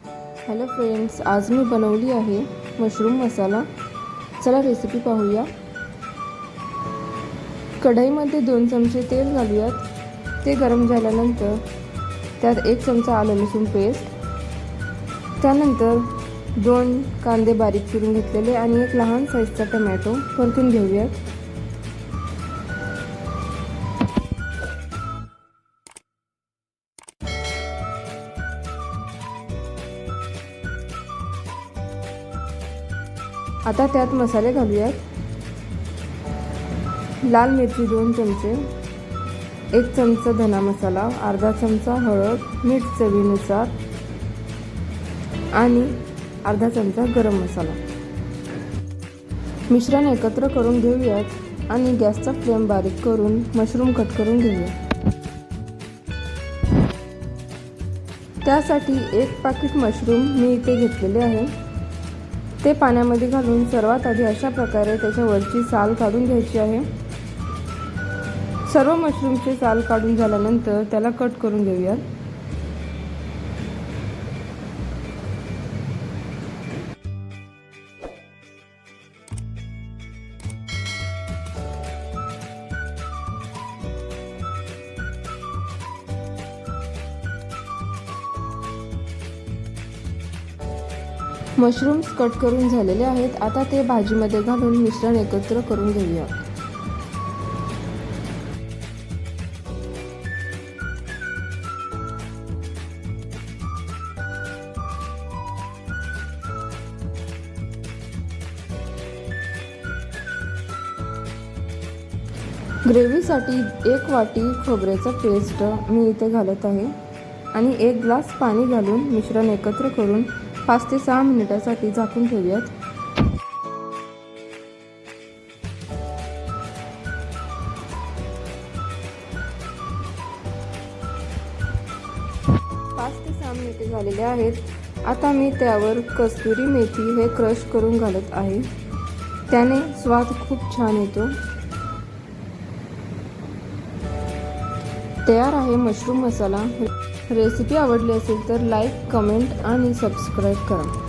Hello friends, आज मी बनवली आहे मशरूम मसाला। चला रेसिपी पाहूया। कढईमध्ये 2 चमचे तेल घालूयात। ते गरम झाल्यानंतर त्यात 1 चमचा आलं लसूण पेस्ट, त्यानंतर 2 कांदे बारीक चिरून घेतलेले आणि 1 लहान साईजचा टोमॅटो परतून घेऊयात। आता त्यात मसाले घालूयात। लाल मिरची 2 चमचे, 1 चमचा धना मसाला, अर्धा चमचा हळद, मीठ चवीनुसार आणि अर्धा चमचा गरम मसाला। मिश्रण एकत्र करून घेऊयात आणि गॅसचा फ्लेम बारीक करून मशरूम कट करून घेऊया। त्यासाठी 1 पाकिट मशरूम मी इथे घेतलेले आहे। ते पाण्यामध्ये घालून सर्वात आधी अशा प्रकारे त्याच्यावरची साल काढून घ्यायची आहे। सर्व मशरूमचे साल काढून झाल्यानंतर त्याला कट करून घेऊयात। मशरूम्स कट करून झालेले आहेत। आता ते भाजीमध्ये घालून मिश्रण एकत्र करून घेऊया। ग्रेव्हीसाठी 1 वाटी खोबऱ्याचा पेस्ट मी इथे घालत आहे आणि 1 ग्लास पाणी घालून मिश्रण एकत्र करून 5 ते 6 मिनिटांसाठी झाकून ठेवूयात। 5 ते 6 मिनिटे झालेले आहेत। आता मी त्यावर कस्तुरी मेथी हे क्रश करून घालत आहे। त्याने स्वाद खूप छान येतो। तयार आहे मशरूम मसाला। रेसिपी आवडली असेल तर लाईक, कमेंट आणि सबस्क्राईब करा।